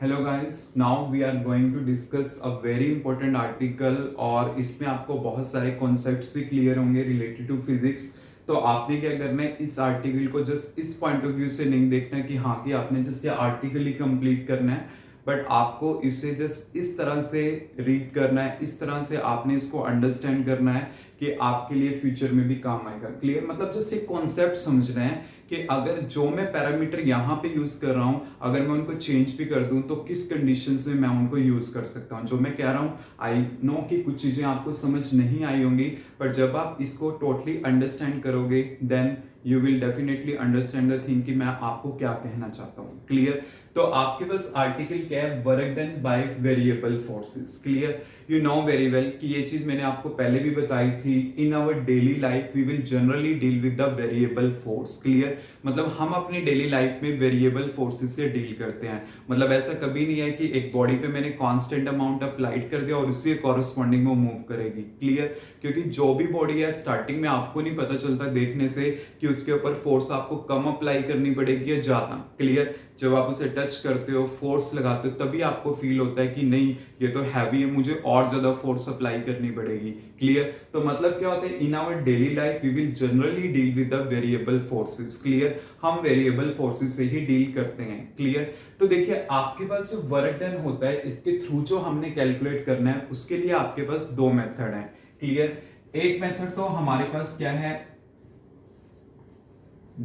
Hello guys, now we are going to discuss a very important article और इसमें आपको बहुत सारे कॉन्सेप्ट्स भी क्लियर होंगे रिलेटेड टू फिजिक्स। तो आपने क्या करना है, इस आर्टिकल को जस्ट इस पॉइंट ऑफ व्यू से नहीं देखना कि हाँ कि आपने जस्ट ये आर्टिकल ही कंप्लीट करना है, बट आपको इसे जस्ट इस तरह से रीड करना है, इस तरह से आपने इसको अंडरस्टैंड करना है कि आपके लिए फ्यूचर में भी काम आएगा। क्लियर? मतलब जस्ट एक कॉन्सेप्ट समझ रहे हैं कि अगर जो मैं पैरामीटर यहाँ पे यूज कर रहा हूँ, अगर मैं उनको चेंज भी कर दूं तो किस कंडीशंस में मैं उनको यूज कर सकता हूँ। जो मैं कह रहा हूँ, आई नो कि कुछ चीजें आपको समझ नहीं आई होंगी, पर जब आप इसको टोटली अंडरस्टैंड करोगे then you will definitely understand the thing कि मैं आपको क्या कहना चाहता हूँ। क्लियर? तो आपके पास आर्टिकल क्या है, work done by variable forces. Clear? You know very well कि ये चीज मैंने आपको पहले भी बताई थी। In our daily life we will generally deal with the variable force. Clear? मतलब हम अपनी डेली लाइफ में वेरिएबल फोर्सेस से डील करते हैं। मतलब ऐसा कभी नहीं है कि एक बॉडी पे मैंने कांस्टेंट अमाउंट अप्लाइड कर दिया और उससे कॉरस्पॉन्डिंग वो मूव करेगी। क्लियर? क्योंकि जो भी बॉडी है स्टार्टिंग में आपको नहीं पता चलता देखने से कि उसके ऊपर फोर्स आपको कम अप्लाई करनी पड़ेगी या ज्यादा। क्लियर? जब आप उसे टच करते हो, फोर्स लगाते हो, तभी आपको फील होता है कि नहीं ये तो हैवी है, मुझे और ज्यादा फोर्स अप्लाई करनी पड़ेगी। क्लियर? तो मतलब क्या होता है, in our daily life we will generally deal with the variable forces. Clear? हम वेरिएबल फोर्सेस से ही डील करते हैं। क्लियर? तो देखिए आपके पास जो वर्क डन होता है इसके थ्रू जो हमने कैलकुलेट करना है, उसके लिए आपके पास दो मेथड है। क्लियर? एक मेथड तो हमारे पास क्या है,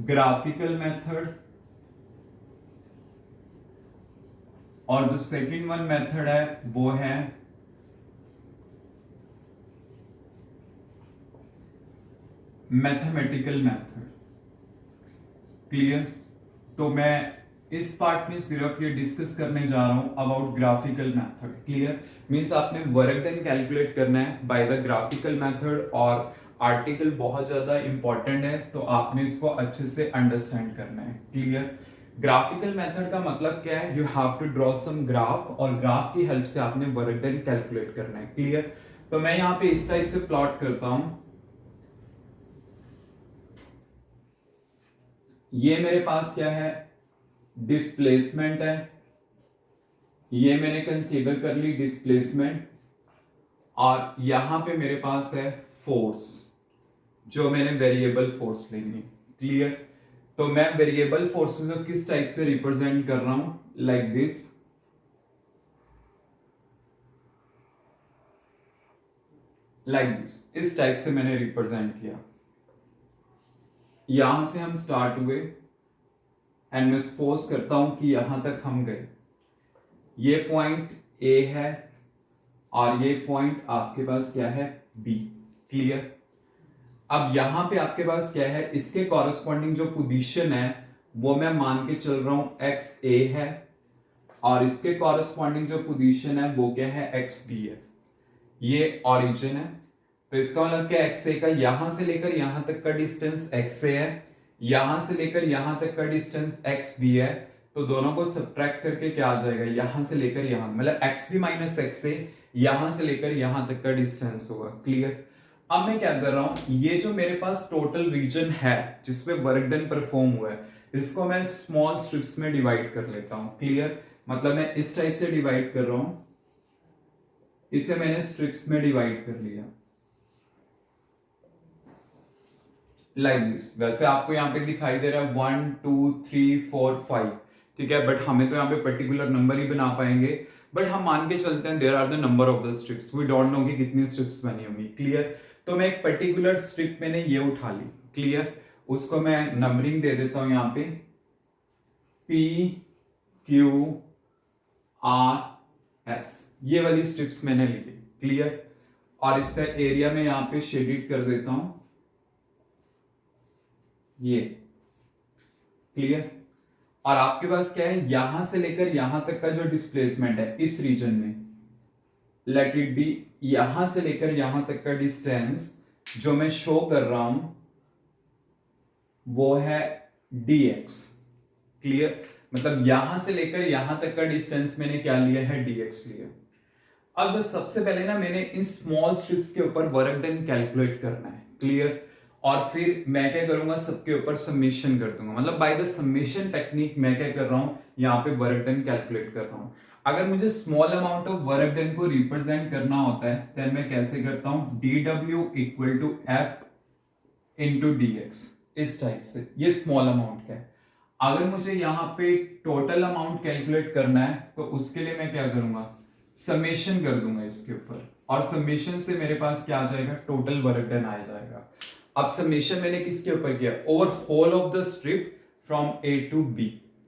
ग्राफिकल मेथड, और जो सेकंड वन मेथड है वो है मैथमेटिकल मेथड। क्लियर? तो मैं इस पार्ट में सिर्फ ये डिस्कस करने जा रहा हूं about graphical method. Clear? Means आपने वर्क डन कैलकुलेट करना है बाय द ग्राफिकल मेथड, और आर्टिकल बहुत ज्यादा इंपॉर्टेंट है तो आपने इसको अच्छे से अंडरस्टैंड करना है। क्लियर? ग्राफिकल मेथड का मतलब क्या है, you have to draw some graph, और ग्राफ की हेल्प से आपने वर्क डन कैलकुलेट करना है। क्लियर? तो मैं यहां पे इस टाइप से प्लॉट करता हूं। ये मेरे पास क्या है, डिस्प्लेसमेंट है, ये मैंने कंसीडर कर ली डिस्प्लेसमेंट, और यहां पे मेरे पास है फोर्स, जो मैंने वेरिएबल फोर्स लेनी। क्लियर? तो मैं वेरिएबल फोर्सेस को किस टाइप से रिप्रेजेंट कर रहा हूं, लाइक दिस, इस टाइप से मैंने रिप्रेजेंट किया। यहां से हम स्टार्ट हुए एंड मैं सपोज करता हूं कि यहां तक हम गए। ये पॉइंट ए है और ये पॉइंट आपके पास क्या है, बी। क्लियर? अब यहां पे आपके पास क्या है, इसके कॉरेस्पॉन्डिंग जो पोजीशन है वो मैं मान के चल रहा हूं एक्स ए है, और इसके कॉरेस्पॉन्डिंग जो पोजीशन है वो क्या है, एक्स बी है। ये ऑरिजिन है, तो इसका मतलब क्या, एक्स ए का यहां से लेकर यहां तक का डिस्टेंस एक्स ए है, यहां से लेकर यहां तक का डिस्टेंस एक्स बी है। तो दोनों को सब्ट्रैक्ट करके क्या आ जाएगा, यहां से लेकर यहां, मतलब एक्स बी माइनस एक्स ए, यहां से लेकर यहां तक का डिस्टेंस होगा। क्लियर? अब मैं क्या कर रहा हूं, ये जो मेरे पास टोटल रीजन है जिसपे वर्क डन परफॉर्म हुआ है, इसको मैं स्मॉल स्ट्रिप्स में डिवाइड कर लेता हूं। क्लियर? मतलब मैं इस टाइप से डिवाइड कर रहा हूं, इसे मैंने स्ट्रिप्स में डिवाइड कर लिया लाइक दिस। वैसे आपको यहां पे दिखाई दे रहा है 1 2 3 4 5, ठीक है, बट हमें तो यहाँ पे पर्टिकुलर नंबर ही बना पाएंगे, बट हम मान के चलते हैं there are the number of the strips, we don't know कि कितनी स्ट्रिप्स बनी होंगी। क्लियर? तो मैं एक पर्टिकुलर स्ट्रिप मैंने ये उठा ली। क्लियर? उसको मैं नंबरिंग दे देता हूं यहाँ पे, पी क्यू आर एस, ये वाली स्ट्रिप्स मैंने ली। क्लियर? और इसका एरिया में यहां पे शेडिड कर देता हूं ये। क्लियर? और आपके पास क्या है, यहां से लेकर यहां तक का जो डिस्प्लेसमेंट है इस रीजन में, लेट इट बी, यहां से लेकर यहां तक का डिस्टेंस जो मैं शो कर रहा हूं वो है dx। क्लियर? मतलब यहां से लेकर यहां तक का डिस्टेंस मैंने क्या लिया है, dx लिया। अब सबसे पहले ना मैंने इन स्मॉल स्ट्रिप्स के ऊपर वर्क डन कैलकुलेट करना है। क्लियर? और फिर मैं क्या करूंगा, सबके ऊपर समेशन कर दूंगा, मतलब बाय द समेशन टेक्निक मैं क्या कर रहा हूं, यहां पे वर्क डन कैलकुलेट कर रहा हूं। अगर मुझे small amount of work done को रिप्रेजेंट करना होता है देन मैं कैसे करता हूं, dw equal to F into dx, इस टाइप से। ये स्मॉल अमाउंट का है। अगर मुझे यहाँ पे टोटल अमाउंट कैलकुलेट करना है तो उसके लिए मैं क्या करूंगा, समेशन कर दूंगा इसके ऊपर, और समेशन से मेरे पास क्या आ जाएगा, टोटल वर्क डन आ जाएगा। अब समेशन मैंने किसके ऊपर किया, over whole of the strip from A to B.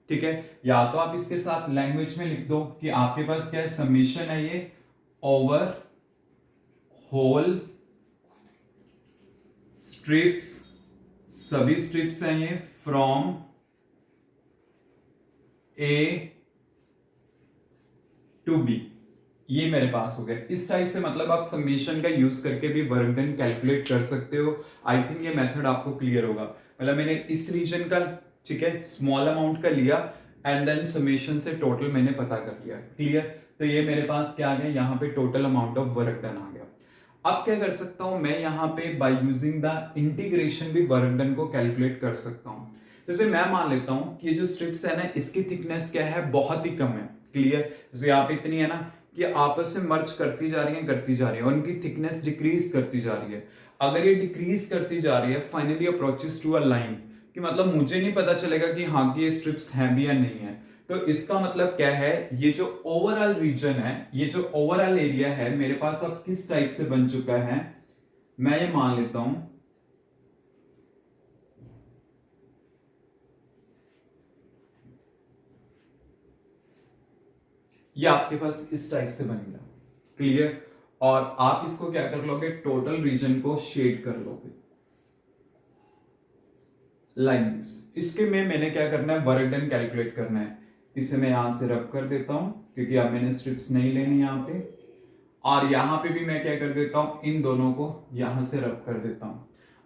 ठीक है, या तो आप इसके साथ लैंग्वेज में लिख दो कि आपके पास क्या है, समेशन है ये ओवर होल स्ट्रिप्स, सभी स्ट्रिप्स हैं ये फ्रॉम ए टू बी, ये मेरे पास हो गया। इस टाइप से मतलब आप समेशन का यूज करके भी वर्क डन कैलकुलेट कर सकते हो। आई थिंक ये मेथड आपको क्लियर होगा। मतलब मैंने इस रीजन का, ठीक है, स्मॉल अमाउंट का लिया एंड देन समेशन से टोटल मैंने पता कर लिया। क्लियर, तो ये मेरे पास क्या आ गया, यहाँ पे total amount of work done आ गया। अब क्या कर सकता हूं मैं, यहाँ पे बाय यूजिंग द इंटीग्रेशन भी वर्क डन को कैलकुलेट कर सकता हूं। जैसे मैं मान लेता हूं कि ये जो स्ट्रिप्स है ना, इसकी थिकनेस क्या है, बहुत ही कम है। क्लियर, जैसे यहाँ पे इतनी है ना कि आपस में मर्ज करती जा रही है और उनकी थिकनेस डिक्रीज करती जा रही है। अगर ये डिक्रीज करती जा रही है, finally approaches to a line, कि मतलब मुझे नहीं पता चलेगा कि हाँ कि ये स्ट्रिप्स हैं भी या नहीं है। तो इसका मतलब क्या है, ये जो ओवरऑल रीजन है, ये जो ओवरऑल एरिया है मेरे पास अब किस टाइप से बन चुका है, मैं ये मान लेता हूं ये आपके पास इस टाइप से बन गया। क्लियर, और आप इसको क्या कर लोगे, टोटल रीजन को शेड कर लोगे लाइंस। इसके में मैंने क्या करना है, वर्क डन कैलकुलेट करना है। इसे मैं यहां से रब कर देता हूं क्योंकि अब मैंने स्ट्रिप्स नहीं लेनी यहां पे, और यहां पे भी मैं क्या कर देता हूं, इन दोनों को यहां से रब कर देता हूं।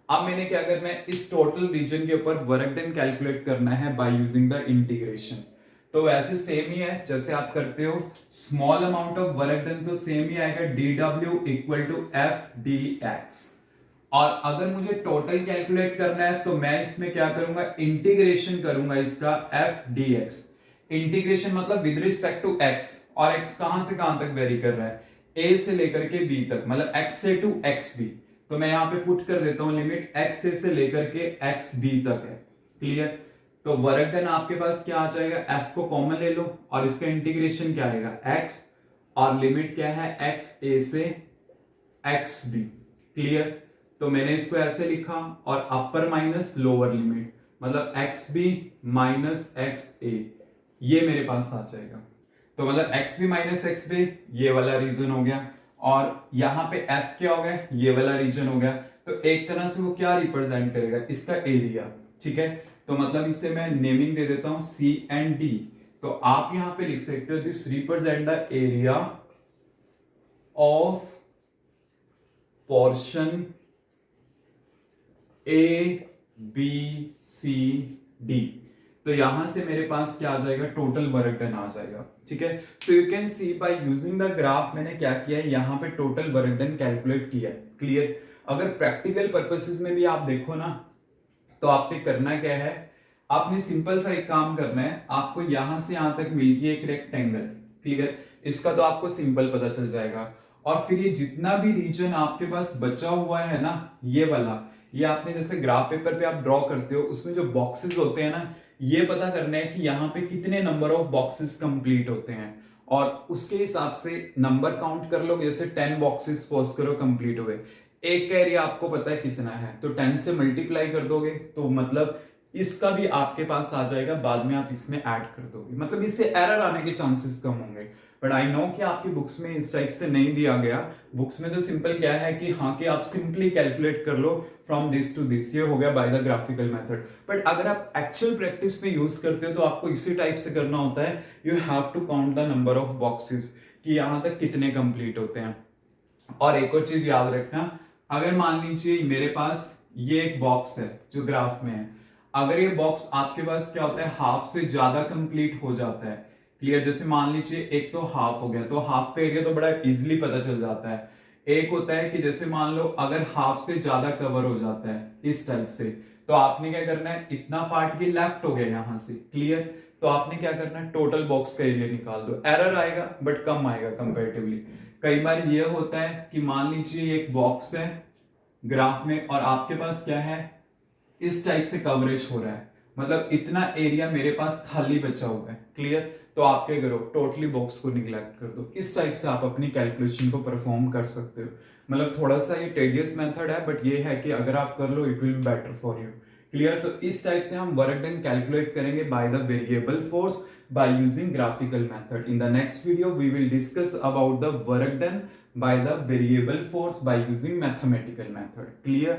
अब मैंने क्या करना है, इस टोटल रीजन के ऊपर वर्क डन कैलकुलेट करना है बाय यूजिंग द इंटीग्रेशन। तो वैसे सेम ही है जैसे आप करते हो, small amount of work done तो सेम ही आएगा, dw equal to F dx। और अगर मुझे टोटल कैलकुलेट करना है तो मैं इसमें क्या करूंगा, इंटीग्रेशन करूंगा इसका एफ dx। इंटीग्रेशन मतलब विद रिस्पेक्ट टू x, और x कहां से कहां तक वेरी कर रहा है, a से लेकर के b तक, मतलब x से टू xb। तो मैं यहां पे पुट कर देता हूं लिमिट x से लेकर के xb तक है। क्लियर, तो वर्क डन आपके पास क्या आ जाएगा, f को कॉमन ले लो और इसका इंटीग्रेशन क्या आएगा x, और लिमिट क्या है x a से xb। क्लियर, तो मैंने इसको ऐसे लिखा और अपर माइनस लोअर लिमिट, मतलब xb माइनस xa, ये मेरे पास आ जाएगा। तो मतलब xb माइनस xb ये वाला रीजन हो गया, और यहां पे f क्या हो गया, ये वाला रीजन हो गया। तो एक तरह से वो क्या रिप्रेजेंट करेगा, इसका एरिया। ठीक है, तो मतलब इसे मैं नेमिंग दे देता हूं C एंड D। तो आप यहां पे लिख सकते हो this represent the area of portion A B C D. तो यहां से मेरे पास क्या आ जाएगा, टोटल वर्क डन आ जाएगा। ठीक है, so you can see bye using the graph मैंने क्या किया है, यहां पे टोटल वर्क डन कैलकुलेट किया है। क्लियर, अगर प्रैक्टिकल पर्पसेस में भी आप देखो ना, तो आपने करना क्या है, आपने सिंपल सा एक काम करना है, आपको यहां से यहां तक मिल गई एक रेक्टेंगल। क्लियर, इसका तो आपको सिंपल पता चल जाएगा। और फिर ये जितना भी रीजन आपके पास बचा हुआ है ना, ये वाला, ये आपने जैसे ग्राफ पेपर पे आप ड्रॉ करते हो, उसमें जो बॉक्सेस होते हैं ना, ये पता करना है कि यहाँ पे कितने नंबर ऑफ बॉक्सेस कंप्लीट होते हैं, और उसके हिसाब से नंबर काउंट कर लो। जैसे 10 बॉक्सेस सपोज करो कंप्लीट हुए, एक का एरिया आपको पता है कितना है, तो 10 से मल्टीप्लाई कर दोगे तो मतलब इसका भी आपके पास आ जाएगा, बाद में आप इसमें ऐड कर दोगे, मतलब इससे एरर आने के चांसेस कम होंगे। बट आई नो कि आपकी बुक्स में इस टाइप से नहीं दिया गया। बुक्स में तो सिंपल क्या है कि हाँ कि आप सिंपली कैलकुलेट कर लो फ्रॉम दिस टू दिस, ये हो गया by the graphical method. But अगर आप एक्चुअल प्रैक्टिस में यूज करते हो तो आपको इसी टाइप से करना होता है, you have to count the number of boxes कि यहां तक कितने कंप्लीट होते हैं। और एक और चीज याद रखना, अगर मान लीजिए मेरे पास ये एक बॉक्स है जो ग्राफ में है, अगर ये बॉक्स आपके पास क्या होता है, हाफ से ज्यादा कंप्लीट हो जाता है। क्लियर, जैसे मान लीजिए एक तो हाफ हो गया, तो हाफ का एरिया तो बड़ा इजीली पता चल जाता है। एक होता है कि जैसे मान लो अगर हाफ से ज्यादा कवर हो जाता है इस टाइप से, तो आपने क्या करना है, इतना पार्ट ये लेफ्ट हो गया यहां से। क्लियर, तो आपने क्या करना है, टोटल बॉक्स का एरिया निकाल दो। एरर आएगा बट कम आएगा कंपैरेटिवली। कई बार ये होता है कि मान लीजिए एक बॉक्स है ग्राफ में और आपके पास क्या है, इस टाइप से कवरेज हो रहा है, मतलब इतना एरिया मेरे पास खाली बचा हुआ है, क्लियर। तो आप क्या करो, टोटली बॉक्स को निगलेक्ट कर दो। इस टाइप से आप अपनी कैलकुलेशन को परफॉर्म कर सकते हो। मतलब थोड़ा सा ये टेडियस मेथड है बट ये है कि अगर आप कर लो it will be better for you, clear. तो इस टाइप से हम वर्क डन कैलकुलेट करेंगे by the variable force by using graphical method. In the next video we will discuss about the work done by the variable force by using mathematical method, clear?